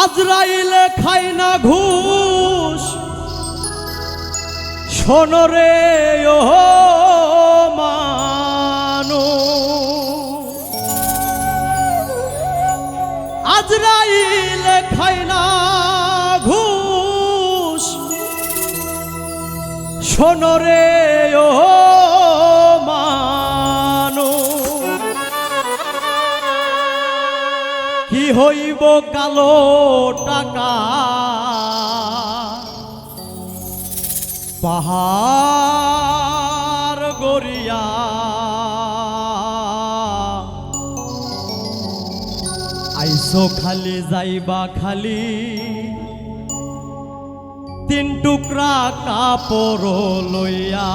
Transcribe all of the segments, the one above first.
আজরাইলে খায় না ঘুষ, শোনো রে ও মানুষ। আজরাইলে খায় না ঘুষ, শোনো রে ও মানুষ। কি হইব কালো টাকা পাহাড় গড়িয়া, আইসো খালি যাইবা খালি, তিন টুকরা কাপড় লইয়া।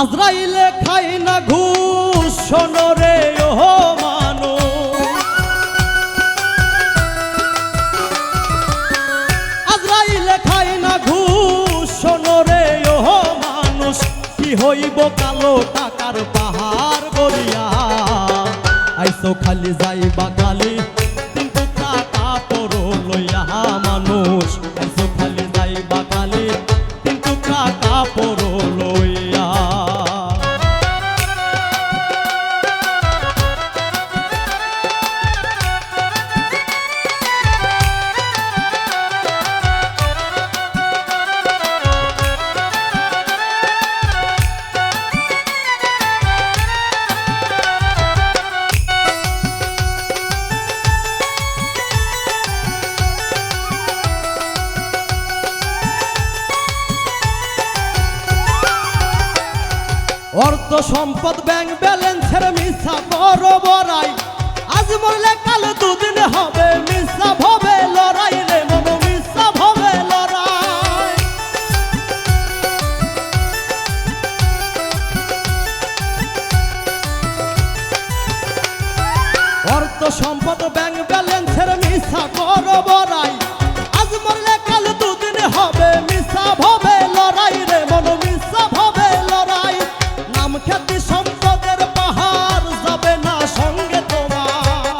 আজরাইলে খাই না ঘুষ, শোনো রে ও মানুষ। আজরাইলে খাই না ঘুষ, শোনো রে ও মানুষ। কি হইব কালো টাকার পাহাড় গড়িয়া, আইসো খালি যাইবা খালি, তিন টুকরা কাপড় লইয়া মানুষ। আইসো খালি যাইবা খালি, তিন টুকরা কাপড় লইয়া। অর্থ সম্পদ ব্যাংক ব্যালেন্সের মিথ্যা বড় বড়াই, আজ মরলে কাল দুদিন হবে মিথ্যা ভবে লড়াই রে মন, মিথ্যা ভবে লড়াই। অর্থ সম্পদ ব্যাংক ব্যালেন্সের মিথ্যা বড় বড়াই, আজ মরলে কাল দুদিন হবে মিথ্যা ভবে লড়াই রে মন, মিথ্যা ভবে লড়াই। নাম খ্যাতি সম্পদের পাহাড় যাবে না সঙ্গে তোমার,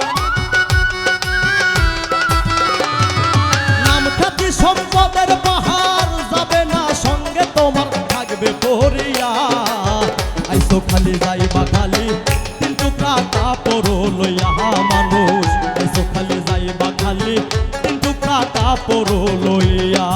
নাম খ্যাতি সম্পদের পাহাড় যাবে না সঙ্গে তোমার, থাকবে পড়িয়া। আইসো খালি যাইবা খালি, তিন টুকরা কাপড় লইয়া মানুষ। আইসো খালি যাইবা খালি, তিন টুকরা কাপড় লইয়া।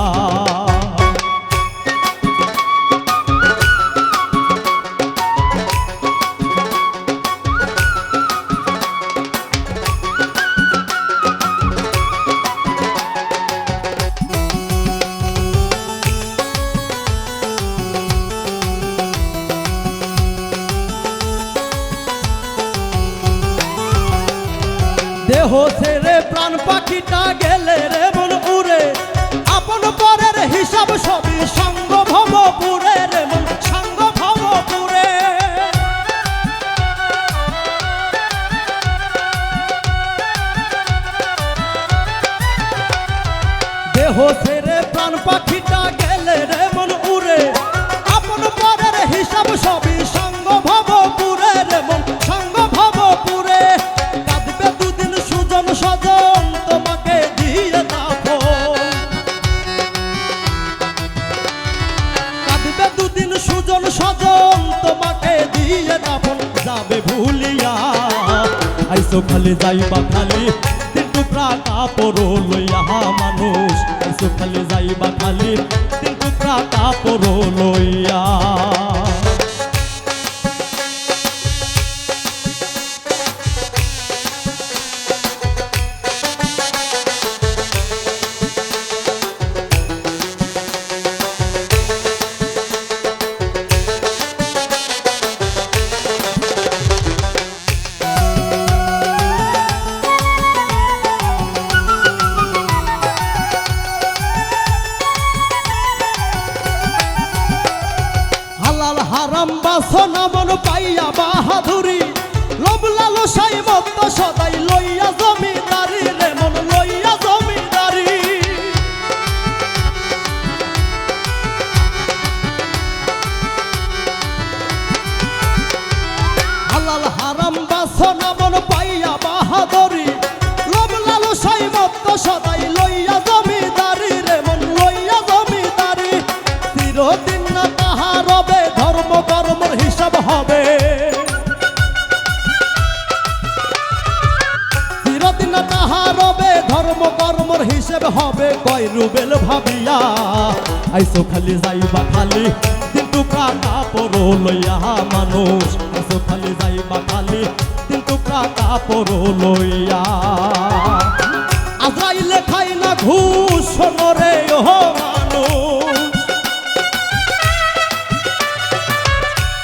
দেহ ছেড়ে প্রাণ পাখিটা গেলে রে মন উড়ে, আপন পরের হিসাব সবই সঙ্গ ভবপুরে রে মন, সঙ্গ ভবপুরে। দেহ ছেড়ে প্রাণ পাখিটা গেলে রে মন উড়ে, আপন পরের হিসাব সবই সঙ্গ ভবপুরে রে মন, সঙ্গ ভবপুরে। কাঁদবে দুদিন সুজন সজন তোমাকে দিয়ে দাফন, কাঁদবে দুদিন সুজন সজন তোমাকে দিয়ে দাফন, যাবে ভুলিয়া। আইসো খালি যাইবা খালি, তিন টুকরা কাপড় লইয়া মানুষ। আইসো খালি যাইবা খালি, তিন টুকরা কাপড় লইয়া। সদাই লইয়া জমিদারি রে মন লইয়া জমিদারি চিরদিন না তাহা রবে ধর্ম কর্মর হিসাব হবে চিরদিন না তাহা রবে ধর্ম কর্মর হিসাব হবে কয় রুবেল ভাবিয়া আইসো খালি যাইবা খালি কিন্তু কাটা পড়ো লইয়া মানুষ আইসো খালি যাইবা খালি কিন্তু কাটা পড়ো লইয়া আজরাইলে খাই না ঘুষ শোনরে ও মানুষ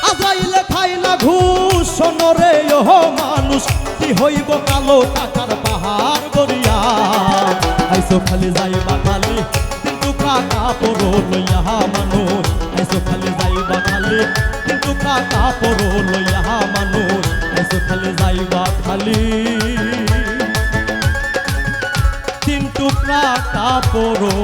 আজরাইলে খাই না ঘুষ শোনরে ও মানুষ কি হইব কালো টাকার পাহাড় গড়িয়া আইসো খালি যাইবা খালি কিন্তু কাটা পড়ো লইয়া মানুষ আইসো খালি যাইবা খালি কিন্তু কাটা পড়ো লইয়া মানুষ আইসো খালি যাইবা খালি কিন্তু কাটা পড়ো